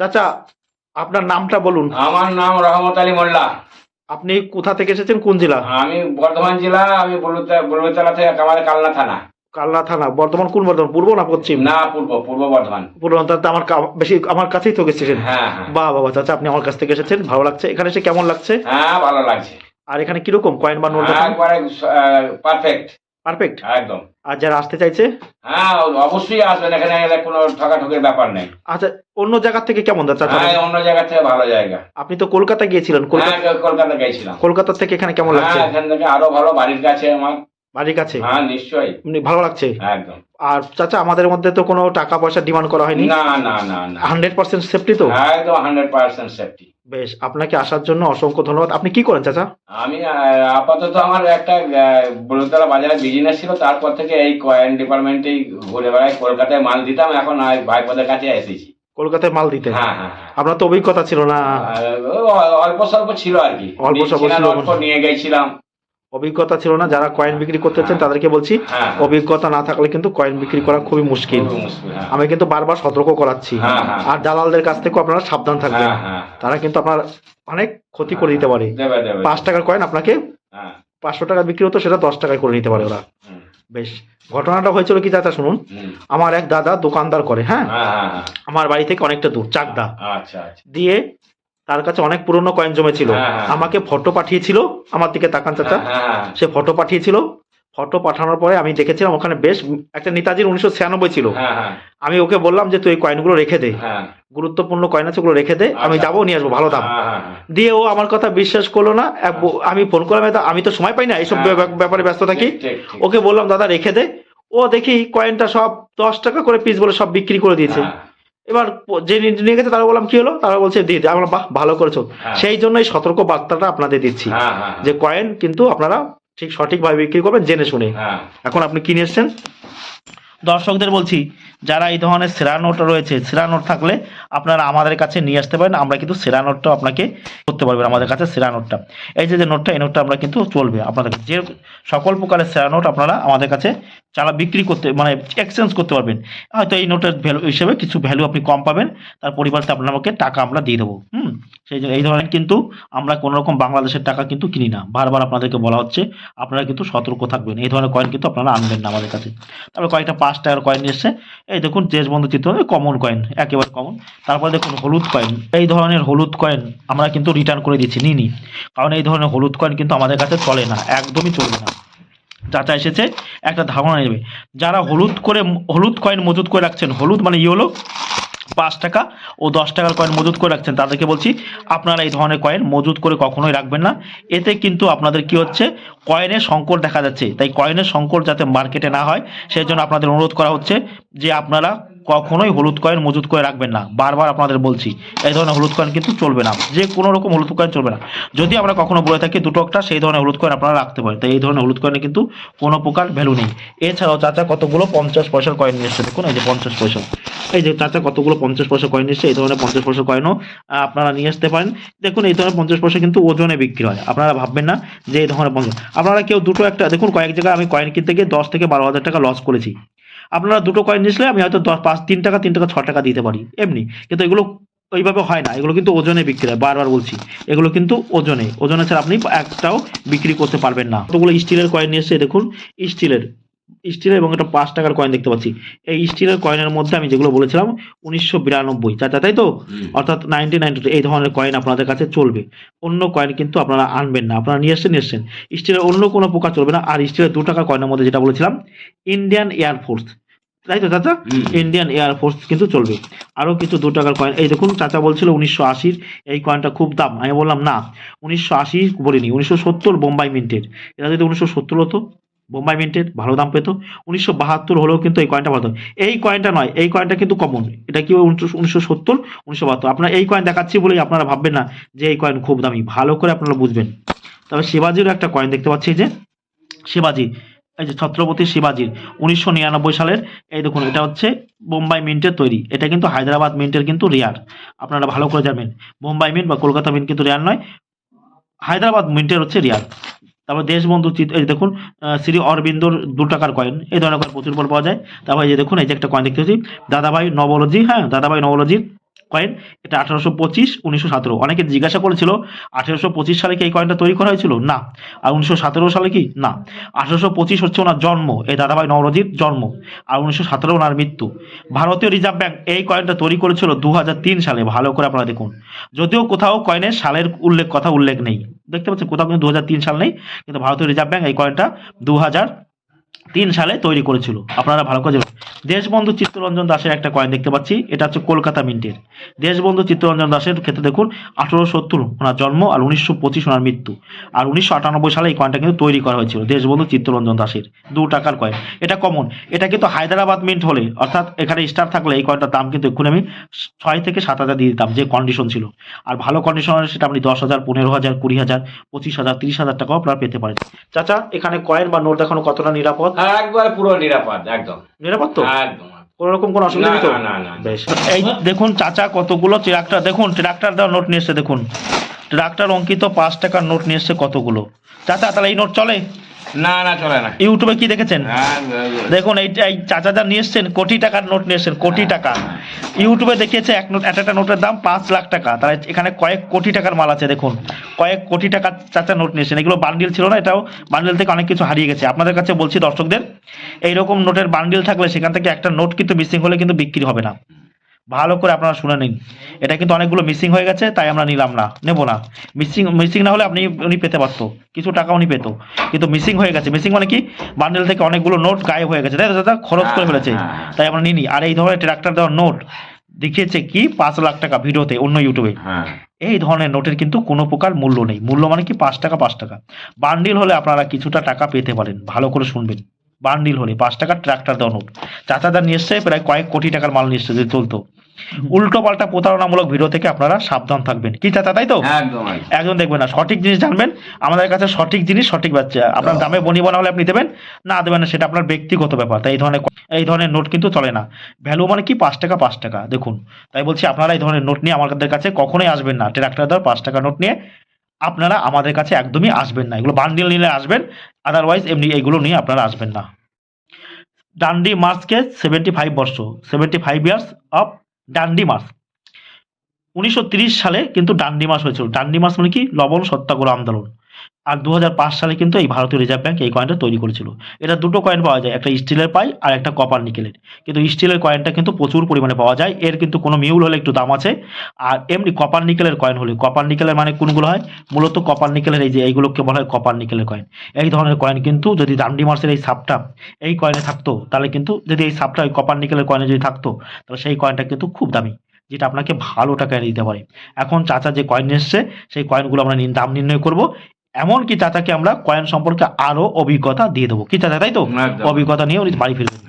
চাচা, আপনার নামটা বলুন। আমার নাম রহমত আলী মোল্লা। আপনি কোথা থেকে এসেছেন, কোন জেলা? আমি বর্ধমান জেলা, আমি বলুতলা থেকে, আমাদের কালনা থানা। কালনা থানা। বর্ধমান কোন বর্ধমান, পূর্ব না পশ্চিম? না, পূর্ব বর্ধমান। পূর্ব। তাতে আমার বেশি আমার কাছেই তো গেছিলেন। হ্যাঁ হ্যাঁ বাহ বাবা চাচা, আপনি আমার কাছ থেকে এসেছেন, ভালো লাগছে। এখানে এসে কেমন লাগছে? হ্যাঁ, ভালো লাগছে। আর এখানে কিরকম কয়েন বা নোট দেখান? একবারে পারফেক্ট, পারফেক্ট। একদম। আর যারা আসতে চাইছে? হ্যাঁ, অবশ্যই আসবেন, এখানে এলে কোনো ঠকাঠকের ব্যাপার নেই। আচ্ছা, অন্য জায়গা থেকে কেমন চাচা? হ্যাঁ, অন্য জায়গা থেকে ভালো জায়গা। আপনি তো কলকাতা গিয়েছিলেন, হ্যাঁ, কলকাতা গেছিলাম। কলকাতা থেকে এখানে কেমন লাগছে? হ্যাঁ, এখান থেকে আরো ভালো, বাড়ির কাছে আমার। বাড়ির কাছে? হ্যাঁ, নিশ্চয়ই ভালো লাগছে একদম। আর চাচা, আমাদের মধ্যে তো কোনো টাকা পয়সা ডিমান্ড করা হয়নি? না না না না, 100% সেফটি তো? একদম 100% সেফটি। বেশ, আপনাকে আসার জন্য অসংখ্য ধন্যবাদ। আপনি কি করেন চাচা? আমি আপাতত আমার একটা বলুতলা বাজারে বিজনেস ছিল, তারপর থেকে এই কয়েন ডিপার্টমেন্টেই ঘুরে বেড়াই, কলকাতায় মাল দিতাম, এখন ভাইপোদের কাছে এসেছি। কলকাতায় মাল দিতে? হ্যাঁ হ্যাঁ হ্যাঁ। আপনার তো অভিজ্ঞতা ছিল না? অল্প স্বল্প ছিল আর কি, অল্প স্বল্প ছিল। অল্প নিয়ে গেছিলাম। অভিজ্ঞতা ছিল না। যারা কয়েন বিক্রি করতেছেন তাদেরকে বলছি, হ্যাঁ। অভিজ্ঞতা না থাকলে কিন্তু কয়েন বিক্রি করা খুবই মুশকিল। খুবই মুশকিল, হ্যাঁ। আমি কিন্তু বারবার সতর্ক করাচ্ছি। হ্যাঁ, হ্যাঁ। আর দালালদের কাছ থেকে আপনারা সাবধান থাকবেন। হ্যাঁ, হ্যাঁ। তারা কিন্তু আপনার অনেক ক্ষতি করে দিতে পারে। দেবে দেবে। 5 টাকার কয়েন আপনাকে হ্যাঁ। 500 টাকা বিক্রি হতো, সেটা 10 টাকায় করে নিতে পারে ওরা। হুম, বেশ, ঘটনাটা হয়েছিল কি চাচা শুনুন। হুম। আমার এক দাদা দোকানদার করে, হ্যাঁ, হ্যাঁ হ্যাঁ হ্যাঁ। আমার বাড়ি থেকে অনেকটা দূর, চাকদা। আচ্ছা আচ্ছা। দিয়ে তার কাছে অনেক পুরনো কয়েন জমেছিল। হ্যাঁ, হ্যাঁ। আমাকে ফটো পাঠিয়েছিল, আমার দিকে তাকান চাচা। হ্যাঁ হ্যাঁ। সে ফটো পাঠিয়েছিল। ফটো পাঠানোর পরে আমি দেখেছিলাম ওখানে বেশ একটা নেতাজির 1996 ছিল। হ্যাঁ হ্যাঁ। আমি ওকে বললাম যে তুই এই কয়েনগুলো রেখে দে, হ্যাঁ। গুরুত্বপূর্ণ কয়েন আছে, ওগুলো রেখে দে, আমি আচ্ছা। যাবো নিয়ে আসবো, ভালো দাম। হ্যাঁ, হ্যাঁ, হ্যাঁ। দিয়ে ও আমার কথা বিশ্বাস করলো না। আমি ফোন করলাম, আমি তো সময় পাই না, এইসব হ্যাঁ। ব্যাপারে ব্যস্ত থাকি। ঠিক, ঠিক, ঠিক। ওকে বললাম দাদা রেখে দে। ও দেখি কয়েনটা সব 10 টাকা করে পিস বলে সব বিক্রি করে দিয়েছে। হ্যাঁ। এবার যে নিয়ে গেছে তারা বললাম কি হলো, তারা বলছে দিয়ে দে। আমরা বাহ, ভালো করেছো। হ্যাঁ। সেই জন্য এই সতর্ক বার্তাটা আপনাদের দিচ্ছি, হ্যাঁ, হ্যাঁ, যে কয়েন কিন্তু আপনারা ঠিক সঠিকভাবে বিক্রি করবেন, জেনে শুনে। হ্যাঁ। এখন আপনি কি নিয়ে এসছেন? দর্শকদের বলছি, যারা এই ধরনের সেরা নোট রয়েছে, সেরা নোট থাকলে আপনারা আমাদের কাছে নিয়ে আসতে পারেন। আমরা কিন্তু সেরা নোটটা আপনাকে করতে পারবেন আমাদের কাছে। সেরা নোটটা, এই যে নোটটা, এই নোটটা আমরা কিন্তু চলবে আপনাদের কাছে। যে সকল প্রকারের সেরা নোট আপনারা আমাদের কাছে যারা বিক্রি করতে, মানে এক্সচেঞ্জ করতে পারবেন। হয়তো এই নোটের ভ্যালু হিসেবে কিছু ভ্যালু আপনি কম পাবেন, তার পরিবর্তে আপনাকে টাকা আমরা দিয়ে দেবো। সেই জন্য এই ধরনের কিন্তু আমরা কোনো রকম বাংলাদেশের টাকা কিন্তু কিনি না। বারবার আপনাদেরকে বলা হচ্ছে, আপনারা কিন্তু সতর্ক থাকবেন। এই ধরনের কয়েন কিন্তু আপনারা আনবেন না আমাদের কাছে। তারপরে কয়েকটা 5 টাকার কয়েন এসছে। এই দেখুন, দেশবন্ধু চিত্র, কমন কয়েন, একেবারে কমন। তারপরে দেখুন হলুদ কয়েন। এই ধরনের হলুদ কয়েন আমরা কিন্তু রিটার্ন করে দিচ্ছি, নিই। কারণ এই ধরনের হলুদ কয়েন কিন্তু আমাদের কাছে চলে না, একদমই চলবে না। চাচা এসেছে একটা ধারণা নেবে। যারা হলুদ কয়েন মজুত করে রাখছেন, হলুদ মানে ইয়েলো, 5 টাকা ও 10 টাকার কয়েন মজুত করে রাখছেন, তাদেরকে বলছি আপনারা এই ধরনের কয়েন মজুত করে কখনোই রাখবেন না। এতে কিন্তু আপনাদের কি হচ্ছে, কয়েনের সংকট দেখা যাচ্ছে। তাই কয়েনের সংকট যাতে মার্কেটে না হয়, সেই জন্য আপনাদের অনুরোধ করা হচ্ছে যে আপনারা কখনোই হলুদ কয়েন মজুত করে রাখবেন না। বারবার আপনাদের বলছি, এই ধরনের হলুদ কয়েন কিন্তু চলবে না, যে কোনো রকম হলুদ কয়েন চলবে না। যদি আমরা কখনো বলে থাকি দুটো একটা, সেই ধরনের হলুদ কয়েন আপনারা রাখতে পারেন। তাই এই ধরনের হলুদ কয়েনে কিন্তু কোনো প্রকার ভ্যালু নেই। এছাড়াও চাচা কতগুলো 50 পয়সার কয়েন নিয়ে এসছে, দেখুন এই যে 50 পয়সা। এই যে চাচা কতগুলো 50 পয়সা কয়েন এসছে। এই ধরনের 50 পয়সা কয়েনও আপনারা নিয়ে আসতে পারেন। দেখুন এই ধরনের 50 পয়সা কিন্তু ওজনে বিক্রি হয়। আপনারা ভাববেন না যে এই ধরনের 50, আপনারা কেউ দুটো একটা, দেখুন কয়েক জায়গায় আমি কয়েন কিনতে গিয়ে 10 থেকে 12 হাজার টাকা লস করেছি। আপনারা দুটো কয়েন নিয়েছিলে আমি হয়তো 3 টাকা 6 টাকা দিতে পারি এমনি, কিন্তু এগুলো ওইভাবে হয় না। এগুলো কিন্তু ওজনে বিক্রি হয়, বারবার বলছি, এগুলো কিন্তু ওজনে ছাড়া আপনি একটাও বিক্রি করতে পারবেন না। কতগুলো স্টিলের কয়েন নিয়ে এসছে, দেখুন স্টিলের এবং একটা 5 টাকার কয়েন দেখতে পাচ্ছি। এই স্টিলের কয়েনের মধ্যে আমি যেগুলো বলেছিলাম 1992 চাচা, তাই তো? অর্থাৎ 1992 এই ধরনের কয়েন আপনাদের কাছে চলবে। অন্য কয়েন কিন্তু আপনারা আনবেন না। আপনারা নিয়ে এসছেন। স্টিলের অন্য কোনো প্রকার চলবে না। আর স্টিলের 2 টাকার কয়েনের মধ্যে যেটা বলেছিলাম, ইন্ডিয়ান এয়ারফোর্স, তাই তো চাচা? ইন্ডিয়ান এয়ারফোর্স কিন্তু চলবে। আরও কিছু 2 টাকার কয়েন, এই দেখুন চাচা বলছিল 1980 এই কয়েনটা খুব দাম। আমি বললাম না, 1980 বলিনি, 1970 বোম্বাই মিন্টের। এটা যদি 1970 হতো, বোম্বাই মিন্টের ভালো দাম পেত। 1972 হলেও কিন্তু এই কয়েনটা ভালো। এই কয়েনটা নয়, এই কয়েনটা কিন্তু কমন। এটা কি 1970 1972। আপনারা এই কয়েন দেখাচ্ছি বলেই আপনারা ভাববেন না যে এই কয়েন খুব দামি, ভালো করে আপনারা বুঝবেন। তবে শিবাজিরও একটা কয়েন দেখতে পাচ্ছি, যে শিবাজি, এই যে ছত্রপতি শিবাজির 1999 সালের। এই দেখুন, এটা হচ্ছে বোম্বাই মিন্টের তৈরি। এটা কিন্তু হায়দ্রাবাদ মিন্টের কিন্তু রেয়ার, আপনারা ভালো করে জানবেন। বোম্বাই মিন্ট বা কলকাতা মিন্ট কিন্তু রেয়ার নয়, হায়দ্রাবাদ মিন্টের হচ্ছে রেয়ার। তারপর দেশবন্ধু চিত্র, এই দেখুন শ্রী অরবিন্দর 2 টাকার কয়েন। এই ধরনের কয়েন প্রচুর পাওয়া যায়। তারপর এই যে দেখুন, এই যে একটা কয়েন দেখতে পাচ্ছি, দাদাভাই নবলজি, হ্যাঁ দাদাভাই নবলজির কয়েন, এটা 1825, 1917। অনেকে জিজ্ঞাসা করেছিল 1825 সালে কি এই কয়েনটা তৈরি করা হয়েছিল? না। আর 1917 সালে কি? না। 1825 হচ্ছে ওনার জন্ম, এই দাদাভাই নওরোজির জন্ম, আর 1917 ওনার মৃত্যু। ভারতীয় রিজার্ভ ব্যাংক এই কয়েনটা তৈরি করেছিল 2003 সালে। ভালো করে আপনারা দেখুন, যদিও কোথাও কয়েনের সালের উল্লেখ নেই, দেখতে পাচ্ছেন কোথাও কিন্তু 2003 সাল নেই, কিন্তু ভারতীয় রিজার্ভ ব্যাংক এই কয়েনটা 2003 সালে তৈরি করেছিল। আপনারা ভালো করে জানেন। দেশবন্ধু চিত্তরঞ্জন দাসের একটা কয়েন দেখতে পাচ্ছি, এটা হচ্ছে কলকাতা মিন্টের। দেশবন্ধু চিত্তরঞ্জন দাসের ক্ষেত্রে দেখুন 1870 ওনার জন্ম, আর 1925 ওনার মৃত্যু, আর 1998 সালে এই কয়েনটা কিন্তু তৈরি করা হয়েছিল দেশবন্ধু চিত্তরঞ্জন দাসের। 2 টাকার কয়েন, এটা কমন। এটা কিন্তু হায়দ্রাবাদ মিন্ট হলে, অর্থাৎ এখানে স্টার থাকলে এই কয়েনটার দাম কিন্তু এক্ষুনি আমি 6 থেকে 7,000 দিয়ে দিতাম, যে কন্ডিশন ছিল। আর ভালো কন্ডিশন হলে সেটা আপনি 10,000, 15,000, 20,000, 25,000, 30,000 টাকাও আপনারা পেতে পারেন। চাচা, এখানে কয়েন বা নোট দেখানো কতটা নিরাপদ? হ্যাঁ, একবার পুরো নিরাপদ, একদম নিরাপদ তো? একদম। কোনো রকম কোনো অসুবিধা নেই তো? না, না, না, না। বেশ। এই দেখুন চাচা কতগুলো ট্রাক্টর, দেখুন ট্রাক্টর দেওয়া নোট নিয়ে এসছে, দেখুন ট্রাক্টর অঙ্কিত 5 টাকার নোট নিয়ে এসছে কতগুলো। চাচা তাহলে এই নোট চলে? না, না, চলে না। ইউটিউবে কি দেখেছেন? হ্যাঁ, দেখুন এই চাচা যা নিয়ে এসছেন কোটি টাকার নোট নিয়ে এসছেন, কোটি টাকা। ইউটিউবে দেখিয়েছে একটা নোটের দাম 5 লাখ টাকা, তাহলে এখানে কয়েক কোটি টাকার মাল আছে। দেখুন কয়েক কোটি টাকার চাচা নোট নিয়ে এসছেন। এগুলো বান্ডিল ছিল না, এটাও বান্ডিল থেকে অনেক কিছু হারিয়ে গেছে। আপনাদের কাছে বলছি দর্শকদের, এইরকম নোটের বান্ডিল থাকলে সেখান থেকে একটা নোট কিন্তু মিসিং হলে কিন্তু বিক্রি হবে না। ভালো করে আপনারা শুনে নিন, এটা কিন্তু অনেকগুলো মিসিং হয়ে গেছে, তাই আমরা নিলাম না, নেব না। মিসিং না হলে উনি পেতে পারতো, কিছু টাকা উনি পেতো, কিন্তু মিসিং হয়ে গেছে। মিসিং মানে কি? বান্ডেল থেকে অনেকগুলো নোট গায়েব হয়ে গেছে, তাই তো দাদা? খরচ করে ফেলেছে, তাই আমরা নিই। আর এই ধরনের ট্রাক্টর দেওয়ার নোট দেখিয়েছে কি 5 লাখ টাকা ভিডিওতে, অন্য ইউটিউবে। এই ধরনের নোটের কিন্তু কোনো প্রকার মূল্য নেই। মূল্য মানে কি? 5 টাকা 5 টাকা। বান্ডিল হলে আপনারা কিছুটা টাকা পেতে পারেন, ভালো করে শুনবেন। বান্ডিল হলে 5 টাকার ট্রাক্টর দেওয়া নোট চাচাদা নিয়ে এসছে, প্রায় কয়েক কোটি টাকার মাল নিয়ে এসছে, যদি চলতো। উল্টো পাল্টা প্রতারণামূলক ভিডিও থেকে আপনারা সাবধান থাকবেন, কি চাচা? তাই তো? একদম দেখবেন না, সঠিক জিনিস জানবেন। আমাদের কাছে সঠিক জিনিস সঠিক বাচ্চা। আপনার দামে বনিবনা না হলে আপনি দেবেন, না দেবেন না সেটা আপনার ব্যক্তিগত ব্যাপার। তাই এই ধরনের নোট কিন্তু চলে না। ভ্যালু মানে কি? 5 টাকা 5 টাকা। দেখুন, তাই বলছি আপনারা এই ধরনের নোট নিয়ে আমাদের কাছে কখনোই আসবেন না। ট্রাক্টর দেওয়ার 5 টাকা নোট নিয়ে আপনারা আমাদের কাছে একদমই আসবেন না। এগুলো বান্ডিল নিলে আসবেন, আদারওয়াইজ এমনি এইগুলো নিয়ে আপনারা আসবেন না। ডান্ডি মার্চকে 75 বর্ষ, 75 ইয়ার্স অফ ডান্ডি মার্চ। 1930 সালে কিন্তু ডান্ডি মার্চ হয়েছিল। ডান্ডি মার্চ মানে কি? লবণ সত্যাগ্রহ আন্দোলন। আর 2005 সালে কিন্তু এই ভারতীয় রিজার্ভ ব্যাংক এই কয়েনটা তৈরি করেছিল। এটা দুটো কয়েন পাওয়া যায়, একটা স্টিলের পাই আর একটা কপার নিকেলের। কিন্তু স্টিলের কয়েনটা কিন্তু প্রচুর পরিমাণে পাওয়া যায়, এর কিন্তু কোনো মিউল হলে একটু দাম আছে। আর এমনি কপার নিকেলের কয়েন হলে, কপার নিকেলের মানে কোনগুলো হয়? মূলত কপার নিকেলের এই যে এইগুলোকে বলা হয় কপার নিকেলের কয়েন। এই ধরনের কয়েন কিন্তু যদি ডান্ডি মার্চের এই সাপটা এই কয়েনে থাকতো, তাহলে কিন্তু যদি এই সাপটা ওই কপার নিকেলের কয়েনে যদি থাকতো, তাহলে সেই কয়েনটা কিন্তু খুব দামি, যেটা আপনাকে ভালো টাকা এনে দিতে পারে। এখন চাচা যে কয়েন এসছে সেই কয়েনগুলো আমরা দাম নির্ণয় করব, এমনকি চাচাকে আমরা কয়েন সম্পর্কে আরো অভিজ্ঞতা দিয়ে দেবো, কি চাচা? তাই তো? অভিজ্ঞতা নিয়ে উনি বাড়ি ফিরবেন।